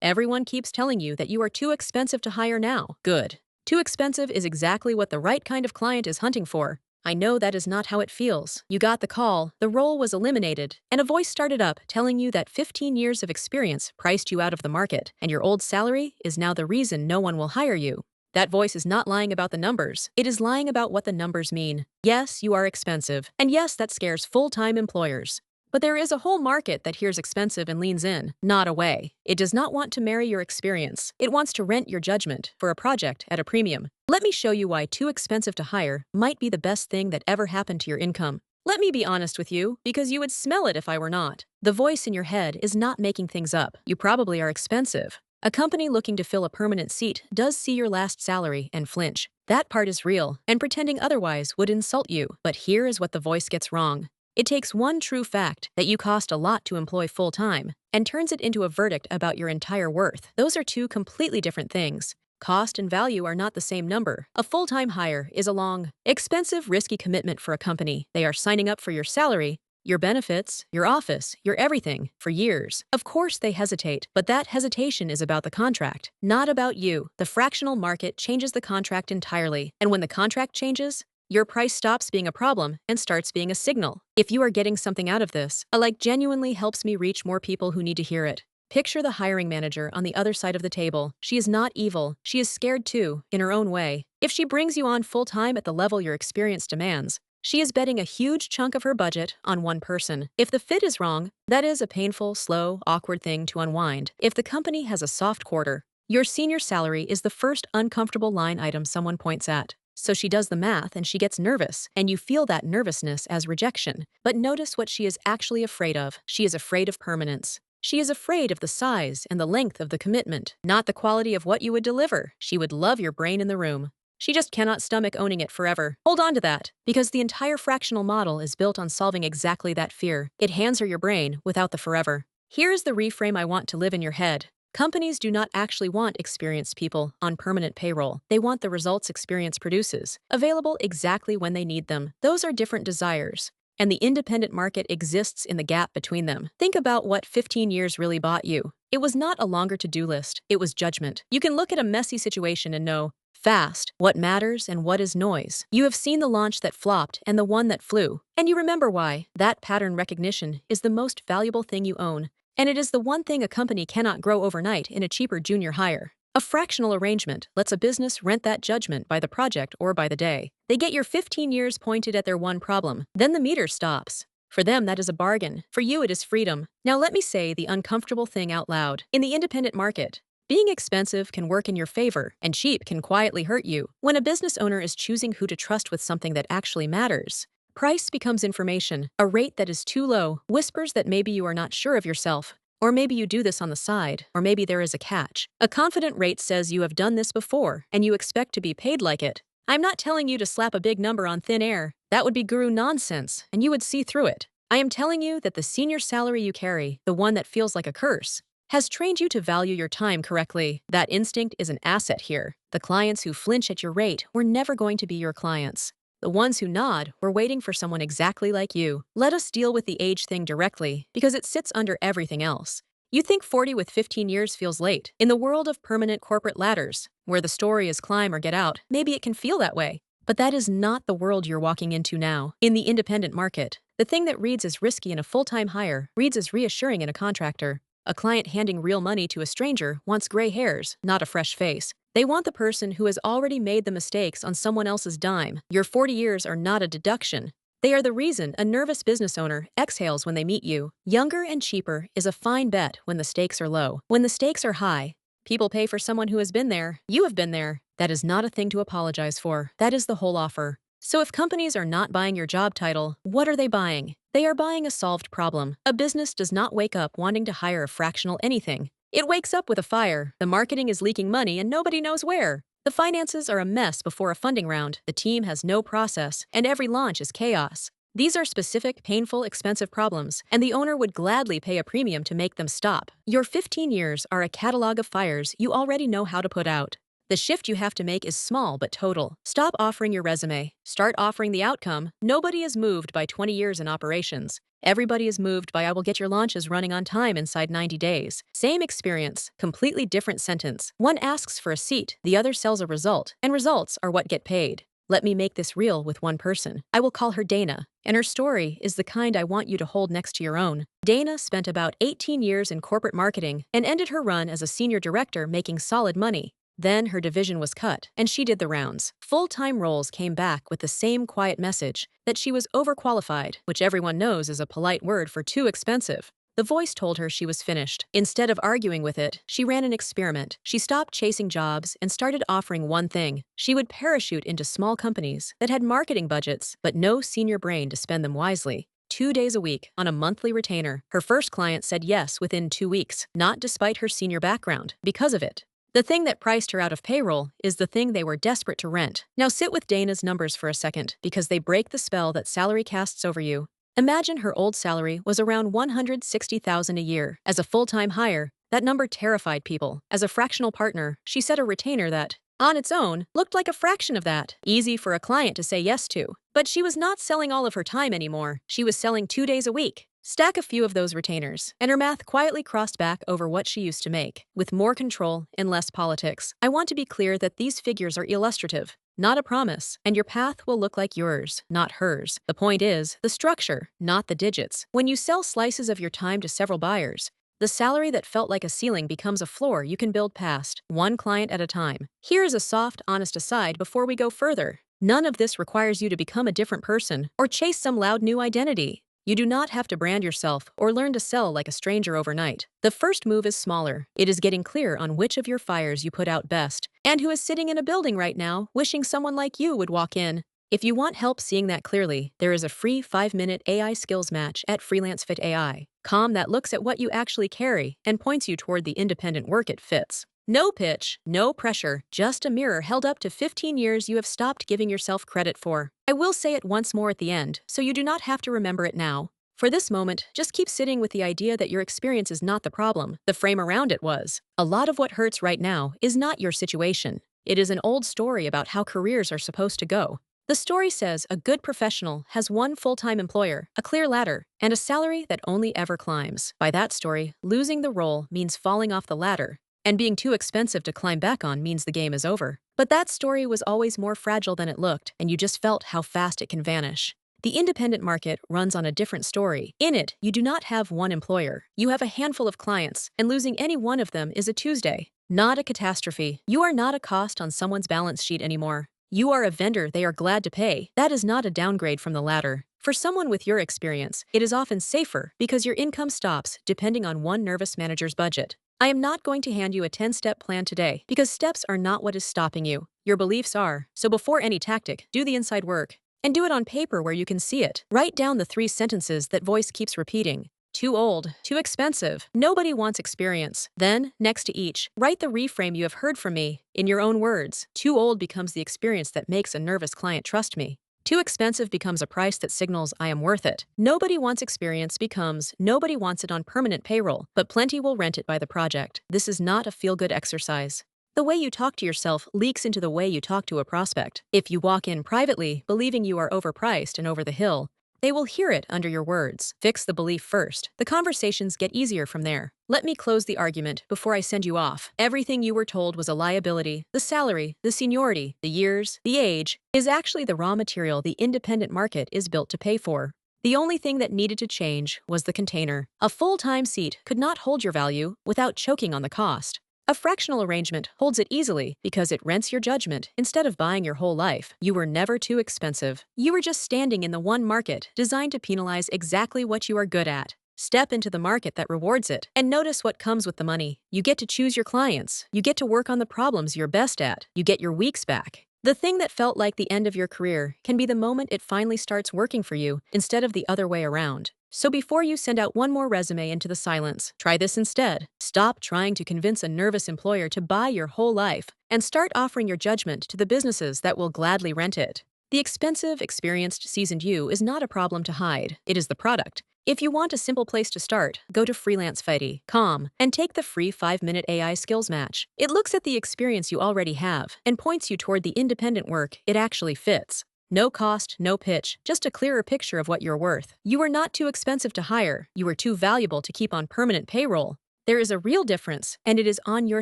Everyone keeps telling you that you are too expensive to hire now. Good. Too expensive is exactly what the right kind of client is hunting for. I know that is not how it feels. You got the call, the role was eliminated, and a voice started up telling you that 15 years of experience priced you out of the market, and your old salary is now the reason no one will hire you. That voice is not lying about the numbers. It is lying about what the numbers mean. Yes, you are expensive. And yes, that scares full-time employers. But there is a whole market that hears expensive and leans in, not away. It does not want to marry your experience. It wants to rent your judgment for a project at a premium. Let me show you why too expensive to hire might be the best thing that ever happened to your income. Let me be honest with you, because you would smell it if I were not. The voice in your head is not making things up. You probably are expensive. A company looking to fill a permanent seat does see your last salary and flinch. That part is real, and pretending otherwise would insult you. But here is what the voice gets wrong. It takes one true fact, that you cost a lot to employ full-time, and turns it into a verdict about your entire worth. Those are two completely different things. Cost and value are not the same number. A full-time hire is a long, expensive, risky commitment for a company. They are signing up for your salary, your benefits, your office, your everything, for years. Of course they hesitate, but that hesitation is about the contract, not about you. The fractional market changes the contract entirely, and when the contract changes, your price stops being a problem and starts being a signal. If you are getting something out of this, a like genuinely helps me reach more people who need to hear it. Picture the hiring manager on the other side of the table. She is not evil. She is scared too, in her own way. If she brings you on full-time at the level your experience demands, she is betting a huge chunk of her budget on one person. If the fit is wrong, that is a painful, slow, awkward thing to unwind. If the company has a soft quarter, your senior salary is the first uncomfortable line item someone points at. So she does the math and she gets nervous, and you feel that nervousness as rejection. But notice what she is actually afraid of. She is afraid of permanence. She is afraid of the size and the length of the commitment, not the quality of what you would deliver. She would love your brain in the room. She just cannot stomach owning it forever. Hold on to that, because the entire fractional model is built on solving exactly that fear. It hands her your brain without the forever. Here is the reframe I want to live in your head. Companies do not actually want experienced people on permanent payroll. They want the results experience produces, available exactly when they need them. Those are different desires, and the independent market exists in the gap between them. Think about what 15 years really bought you. It was not a longer to-do list, it was judgment. You can look at a messy situation and know, fast, what matters and what is noise. You have seen the launch that flopped and the one that flew, and you remember why. That pattern recognition is the most valuable thing you own. And it is the one thing a company cannot grow overnight in a cheaper junior hire. A fractional arrangement lets a business rent that judgment by the project or by the day. They get your 15 years pointed at their one problem. Then the meter stops. For them, that is a bargain. For you, it is freedom. Now let me say the uncomfortable thing out loud. In the independent market, being expensive can work in your favor, and cheap can quietly hurt you. When a business owner is choosing who to trust with something that actually matters, price becomes information. A rate that is too low whispers that maybe you are not sure of yourself, or maybe you do this on the side, or maybe there is a catch. A confident rate says you have done this before, and you expect to be paid like it. I'm not telling you to slap a big number on thin air. That would be guru nonsense, and you would see through it. I am telling you that the senior salary you carry, the one that feels like a curse, has trained you to value your time correctly. That instinct is an asset here. The clients who flinch at your rate were never going to be your clients. The ones who nod were waiting for someone exactly like you. Let us deal with the age thing directly, because it sits under everything else. You think 40 with 15 years feels late. In the world of permanent corporate ladders, where the story is climb or get out, maybe it can feel that way. But that is not the world you're walking into now. In the independent market, the thing that reads as risky in a full-time hire reads as reassuring in a contractor. A client handing real money to a stranger wants gray hairs, not a fresh face. They want the person who has already made the mistakes on someone else's dime. Your 40 years are not a deduction. They are the reason a nervous business owner exhales when they meet you. Younger and cheaper is a fine bet when the stakes are low. When the stakes are high, people pay for someone who has been there. You have been there. That is not a thing to apologize for. That is the whole offer. So if companies are not buying your job title, what are they buying? They are buying a solved problem. A business does not wake up wanting to hire a fractional anything. It wakes up with a fire. The marketing is leaking money and nobody knows where. The finances are a mess before a funding round. The team has no process, and every launch is chaos. These are specific, painful, expensive problems, and the owner would gladly pay a premium to make them stop. Your 15 years are a catalog of fires you already know how to put out. The shift you have to make is small but total. Stop offering your resume. Start offering the outcome. Nobody is moved by 20 years in operations. Everybody is moved by "I will get your launches running on time inside 90 days. Same experience, completely different sentence. One asks for a seat, the other sells a result, and results are what get paid. Let me make this real with one person. I will call her Dana, and her story is the kind I want you to hold next to your own. Dana spent about 18 years in corporate marketing and ended her run as a senior director making solid money. Then her division was cut, and she did the rounds. Full-time roles came back with the same quiet message that she was overqualified, which everyone knows is a polite word for too expensive. The voice told her she was finished. Instead of arguing with it, she ran an experiment. She stopped chasing jobs and started offering one thing. She would parachute into small companies that had marketing budgets, but no senior brain to spend them wisely. 2 days a week, on a monthly retainer. Her first client said yes within 2 weeks, not despite her senior background, because of it. The thing that priced her out of payroll is the thing they were desperate to rent. Now sit with Dana's numbers for a second, because they break the spell that salary casts over you. Imagine her old salary was around $160,000 a year. As a full-time hire, that number terrified people. As a fractional partner, she set a retainer that, on its own, looked like a fraction of that. Easy for a client to say yes to. But she was not selling all of her time anymore. She was selling 2 days a week. Stack a few of those retainers, and her math quietly crossed back over what she used to make, with more control and less politics. I want to be clear that these figures are illustrative, not a promise, and your path will look like yours, not hers. The point is the structure, not the digits. When you sell slices of your time to several buyers, the salary that felt like a ceiling becomes a floor you can build past, one client at a time. Here is a soft, honest aside before we go further. None of this requires you to become a different person or chase some loud new identity. You do not have to brand yourself or learn to sell like a stranger overnight. The first move is smaller. It is getting clear on which of your fires you put out best, and who is sitting in a building right now wishing someone like you would walk in. If you want help seeing that clearly, there is a free 5-minute AI skills match at Freelance Fit AI. Calm that looks at what you actually carry and points you toward the independent work it fits. No pitch, no pressure, just a mirror held up to 15 years you have stopped giving yourself credit for. I will say it once more at the end, so you do not have to remember it now. For this moment, just keep sitting with the idea that your experience is not the problem. The frame around it was. A lot of what hurts right now is not your situation. It is an old story about how careers are supposed to go. The story says a good professional has one full-time employer, a clear ladder, and a salary that only ever climbs. By that story, losing the role means falling off the ladder, and being too expensive to climb back on means the game is over. But that story was always more fragile than it looked, and you just felt how fast it can vanish. The independent market runs on a different story. In it, you do not have one employer. You have a handful of clients, and losing any one of them is a Tuesday, not a catastrophe. You are not a cost on someone's balance sheet anymore. You are a vendor they are glad to pay. That is not a downgrade from the ladder. For someone with your experience, it is often safer because your income stops depending on one nervous manager's budget. I am not going to hand you a 10-step plan today because steps are not what is stopping you. Your beliefs are. So before any tactic, do the inside work. And do it on paper where you can see it. Write down the 3 sentences that voice keeps repeating. Too old, too expensive, nobody wants experience. Then, next to each, write the reframe you have heard from me, in your own words. Too old becomes the experience that makes a nervous client trust me. Too expensive becomes a price that signals I am worth it. Nobody wants experience becomes nobody wants it on permanent payroll, but plenty will rent it by the project. This is not a feel-good exercise. The way you talk to yourself leaks into the way you talk to a prospect. If you walk in privately, believing you are overpriced and over the hill, they will hear it under your words. Fix the belief first. The conversations get easier from there. Let me close the argument before I send you off. Everything you were told was a liability. The salary, the seniority, the years, the age, is actually the raw material the independent market is built to pay for. The only thing that needed to change was the container. A full-time seat could not hold your value without choking on the cost. A fractional arrangement holds it easily because it rents your judgment instead of buying your whole life. You were never too expensive. You were just standing in the one market designed to penalize exactly what you are good at. Step into the market that rewards it and notice what comes with the money. You get to choose your clients. You get to work on the problems you're best at. You get your weeks back. The thing that felt like the end of your career can be the moment it finally starts working for you instead of the other way around. So before you send out one more resume into the silence, try this instead. Stop trying to convince a nervous employer to buy your whole life and start offering your judgment to the businesses that will gladly rent it. The expensive, experienced, seasoned you is not a problem to hide. It is the product. If you want a simple place to start, go to freelance.com and take the free 5-minute AI skills match. It looks at the experience you already have and points you toward the independent work it actually fits. No cost, no pitch, just a clearer picture of what you're worth. You are not too expensive to hire. You are too valuable to keep on permanent payroll. There is a real difference, and it is on your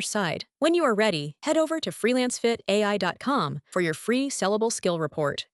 side. When you are ready, head over to freelancefitai.com for your free sellable skill report.